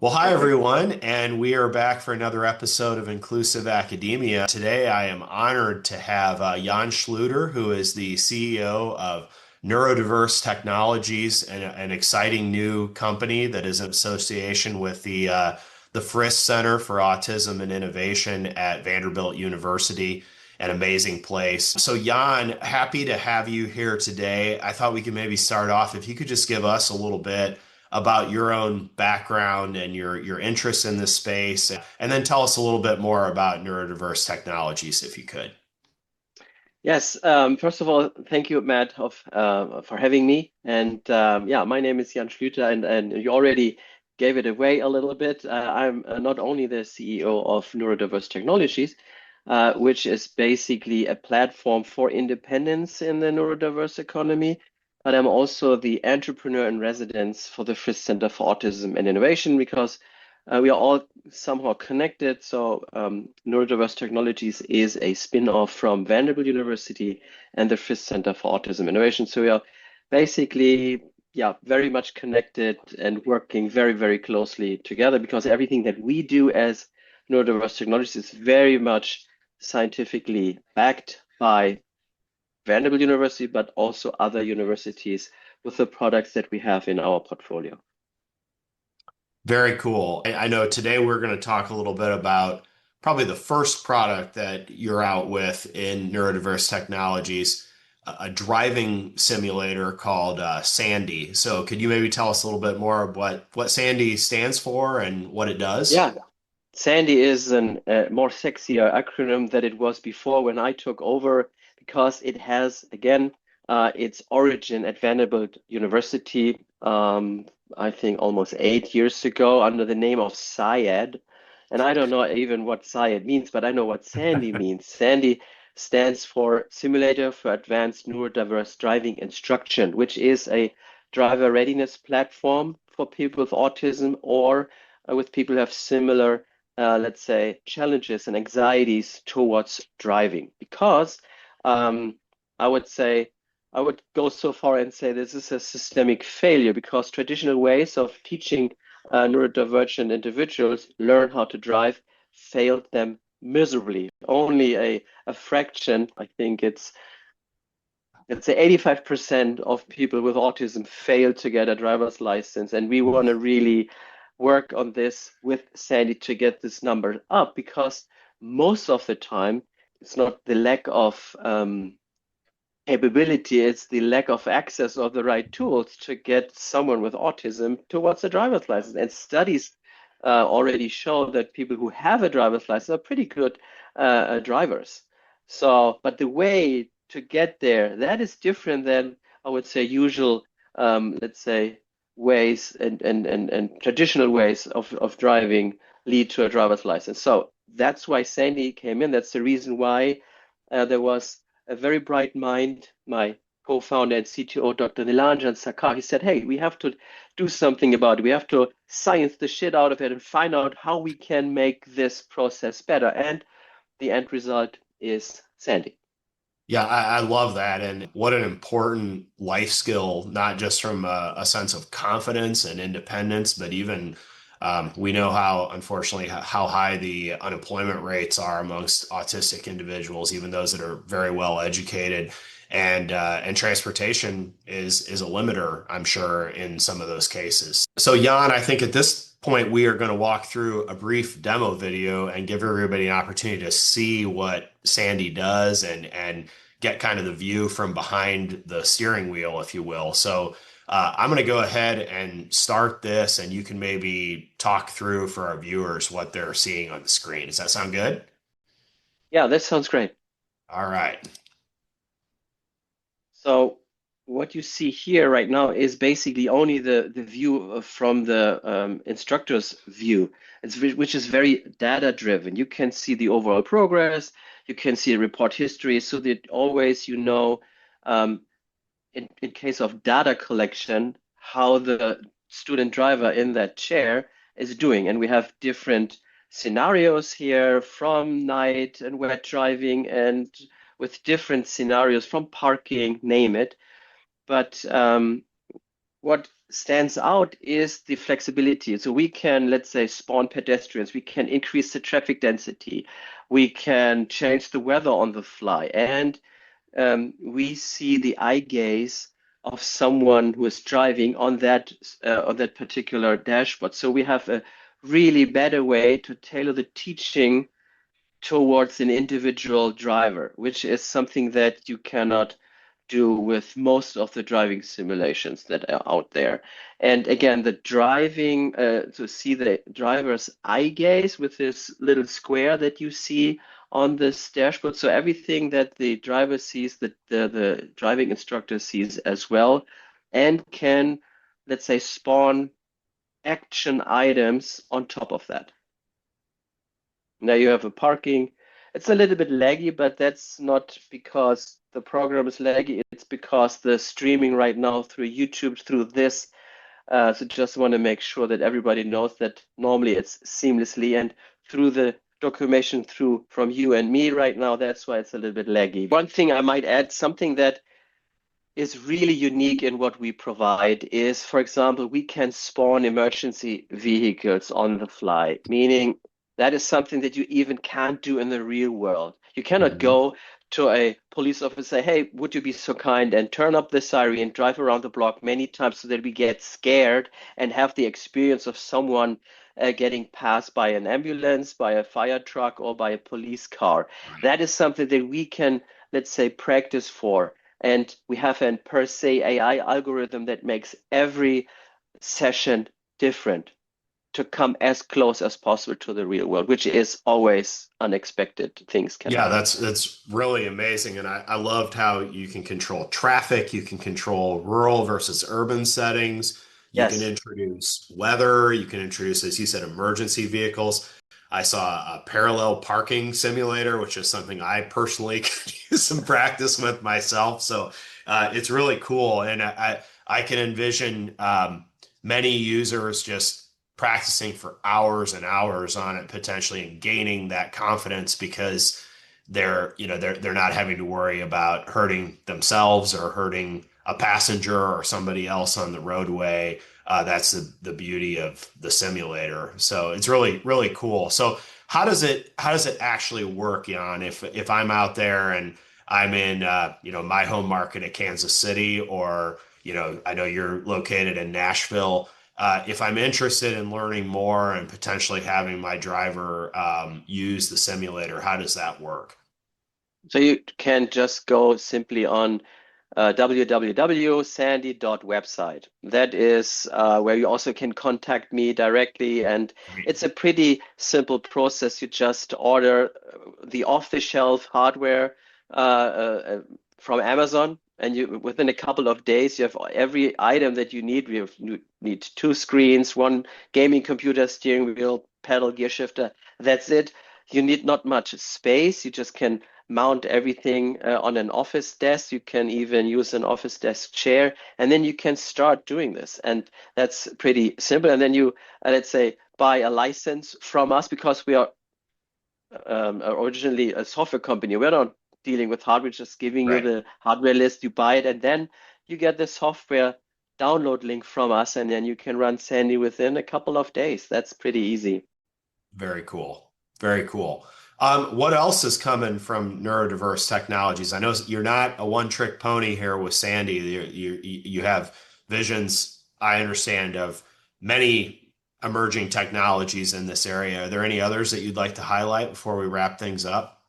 Well, hi Perfect. everyone, and we are back for another episode of Inclusive Academia. Today, I am honored to have Jan Schlueter, who is the CEO of Neurodiverse Technologies, an exciting new company that is in association with the Friss Center for Autism and Innovation at Vanderbilt University. An amazing place. So, Jan, happy to have you here today. I thought we could maybe start off if you could just give us a little bit about your own background and your interest in this space, and then tell us a little bit more about neurodiverse technologies, if you could. Yes. First of all, thank you, Matt, for having me. And yeah, my name is Jan Schlueter, and you already gave it away a little bit. I'm not only the CEO of Neurodiverse Technologies, which is basically a platform for independence in the neurodiverse economy, but I'm also the entrepreneur in residence for the Friss Center for Autism and Innovation because we are all somehow connected. So Neurodiverse Technologies is a spin-off from Vanderbilt University and the Friss Center for Autism Innovation. So we are basically, yeah, very much connected and working very, very closely together because everything that we do as Neurodiverse Technologies is very much scientifically backed by Vanderbilt University, but also other universities with the products that we have in our portfolio. Very cool. I know today we're going to talk a little bit about probably the first product that you're out with in neurodiverse technologies, a driving simulator called SANDI. So, could you maybe tell us a little bit more of what SANDI stands for and what it does? Yeah, SANDI is a more sexier acronym than it was before when I took over because it has, again, its origin at Vanderbilt University, I think almost 8 years ago under the name of SAIAD. And I don't know even what SAIAD means, but I know what SANDI means. SANDI stands for Simulator for Advanced Neurodiverse Driving Instruction, which is a driver readiness platform for people with autism or with people who have similar let's say, challenges and anxieties towards driving. Because I would say, I would go so far and say this is a systemic failure because traditional ways of teaching neurodivergent individuals learn how to drive failed them miserably. Only a fraction, I think it's let's say 85% of people with autism fail to get a driver's license. And we want to really work on this with SANDI to get this number up because most of the time it's not the lack of capability, it's the lack of access of the right tools to get someone with autism towards a driver's license. And studies already show that people who have a driver's license are pretty good drivers. So, but the way to get there, that is different than I would say usual, let's say, ways and traditional ways of driving lead to a driver's license. So that's why SANDI came in. That's the reason why there was a very bright mind, my co-founder and CTO, Dr. Nilanjan Sarkar. He said, hey, we have to do something about it. We have to science the shit out of it and find out how we can make this process better. And the end result is SANDI. Yeah, I love that. And what an important life skill, not just from a sense of confidence and independence, but even we know how, unfortunately, how high the unemployment rates are amongst autistic individuals, even those that are very well educated. And transportation is a limiter, I'm sure, in some of those cases. So, Jan, I think at this point we are going to walk through a brief demo video and give everybody an opportunity to see what SANDI does and get kind of the view from behind the steering wheel, if you will. So I'm going to go ahead and start this, and you can maybe talk through for our viewers what they're seeing on the screen. Does that sound good? Yeah, that sounds great. All right. So what you see here right now is basically only the view from the instructor's view, which is very data driven. You can see the overall progress, you can see report history, so that always you know, in case of data collection, how the student driver in that chair is doing. And we have different scenarios here from night and wet driving and with different scenarios from parking, name it. But what stands out is the flexibility. So we can, let's say, spawn pedestrians, we can increase the traffic density, we can change the weather on the fly, and we see the eye gaze of someone who is driving on that particular dashboard. So we have a really better way to tailor the teaching towards an individual driver, which is something that you cannot do with most of the driving simulations that are out there. And again, the driving, to see the driver's eye gaze with this little square that you see on this dashboard. So everything that the driver sees, the driving instructor sees as well, and can, let's say, spawn action items on top of that. Now you have a parking. It's a little bit laggy, but that's not because the program is laggy. It's because the streaming right now through YouTube, through this. So just want to make sure that everybody knows that normally it's seamlessly, and through the documentation through from you and me right now, that's why it's a little bit laggy. One thing I might add, something that is really unique in what we provide is, for example, we can spawn emergency vehicles on the fly, meaning that is something that you even can't do in the real world. You cannot Mhm. go to a police officer, say, hey, would you be so kind and turn up the siren, drive around the block many times so that we get scared and have the experience of someone getting passed by an ambulance, by a fire truck, or by a police car. Right. That is something that we can, let's say, practice for. And we have an per se AI algorithm that makes every session different to come as close as possible to the real world, which is always unexpected. Things can Yeah, happen. that's really amazing. And I loved how you can control traffic, you can control rural versus urban settings, you can Yes. introduce weather, you can introduce, as you said, emergency vehicles. I saw a parallel parking simulator, which is something I personally could use some practice with myself. So it's really cool. And I can envision many users just practicing for hours and hours on it potentially and gaining that confidence because they're not having to worry about hurting themselves or hurting a passenger or somebody else on the roadway. That's the beauty of the simulator. So it's really cool. So how does it actually work, Jan? If I'm out there and I'm in my home market at Kansas City, or I know you're located in Nashville. If I'm interested in learning more and potentially having my driver use the simulator, how does that work? So you can just go simply on www.sandi.website. That is where you also can contact me directly, and Great. it's a pretty simple process. You just order the off-the-shelf hardware from Amazon, and you within a couple of days you have every item that you need. You need two screens, one gaming computer, steering wheel, pedal, gear shifter. That's it. You need not much space. You just can mount everything on an office desk. You can even use an office desk chair, and then you can start doing this. And that's pretty simple. And then you, let's say, buy a license from us because we are originally a software company. We're not dealing with hardware, just giving you Right. the hardware list, you buy it, and then you get the software download link from us, and then you can run S.A.N.D.I within a couple of days. That's pretty easy. Very cool. Very cool. What else is coming from Neurodiverse Technologies? I know you're not a one-trick pony here with S.A.N.D.I. You have visions, I understand, of many emerging technologies in this area. Are there any others that you'd like to highlight before we wrap things up?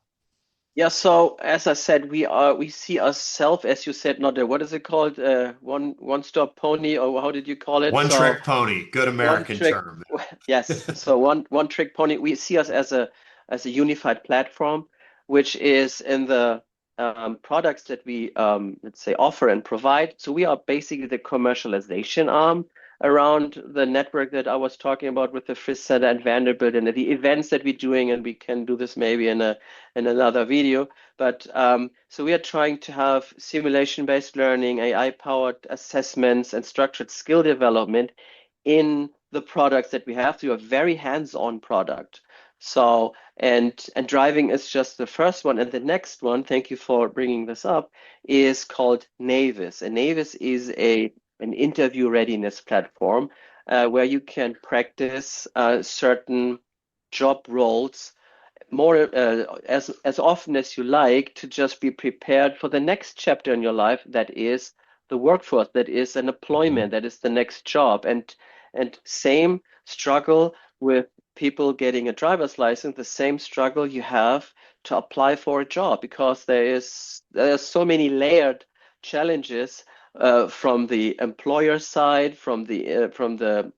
Yeah, so as I said, we see ourselves, as you said, not a, what is it called? One stop pony, or how did you call it? So One-trick pony, good one American trick, term. yes. So one trick pony. We see us as a unified platform, which is in the products that we let's say offer and provide. So we are basically the commercialization arm around the network that I was talking about with the Frisk Center and Vanderbilt and the events that we're doing, and we can do this maybe in another video. But so we are trying to have simulation-based learning, AI-powered assessments, and structured skill development in the products that we have. So a very hands-on product. So and driving is just the first one, and the next one, thank you for bringing this up, is called Navis. And Navis is a an interview readiness platform where you can practice certain job roles more as often as you like to just be prepared for the next chapter in your life, that is the workforce, that is an employment, that is the next job. And same struggle with people getting a driver's license, the same struggle you have to apply for a job, because there are so many layered challenges from the employer side, from the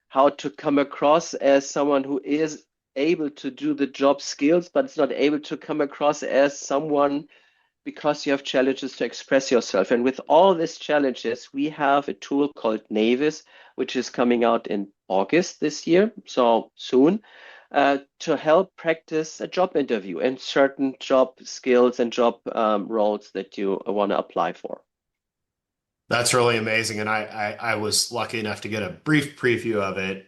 how to come across as someone who is able to do the job skills, but it's not able to come across as someone because you have challenges to express yourself. And with all these challenges, we have a tool called Navis, which is coming out in August this year, so soon, to help practice a job interview and certain job skills and job roles that you want to apply for. That's really amazing. And I was lucky enough to get a brief preview of it.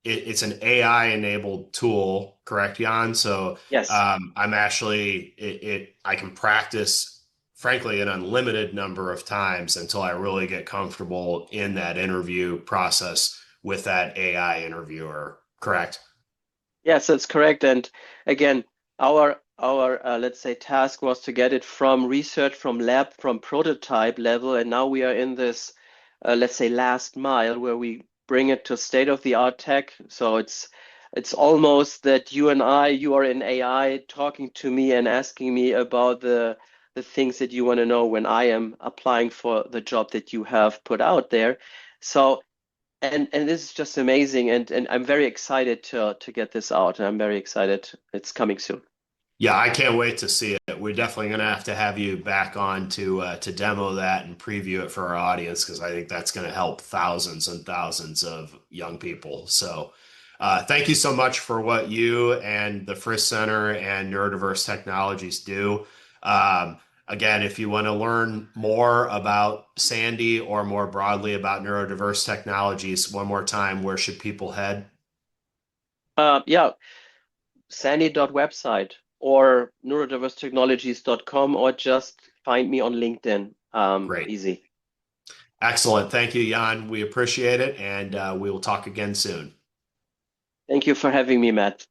It's an AI enabled tool, correct, Jan? So Yes. I'm actually, I can practice, frankly, an unlimited number of times until I really get comfortable in that interview process with that AI interviewer, correct? Yes, that's correct. And again, our let's say task was to get it from research, from lab, from prototype level, and now we are in this let's say last mile where we bring it to state-of-the-art tech. So it's almost that you are in AI talking to me and asking me about the things that you want to know when I am applying for the job that you have put out there. So and this is just amazing, and I'm very excited to get this out. I'm very excited. It's coming soon. Yeah, I can't wait to see it. We're definitely going to have you back on to demo that and preview it for our audience because I think that's going to help thousands and thousands of young people. So, thank you so much for what you and the Frisk Center and Neurodiverse Technologies do. Again, if you want to learn more about Sandy or more broadly about Neurodiverse Technologies, one more time, where should people head? Yeah, SANDI.website or neurodiversetechnologies.com, or just find me on LinkedIn. Great. Easy. Excellent. Thank you, Jan. We appreciate it, and we will talk again soon. Thank you for having me, Matt.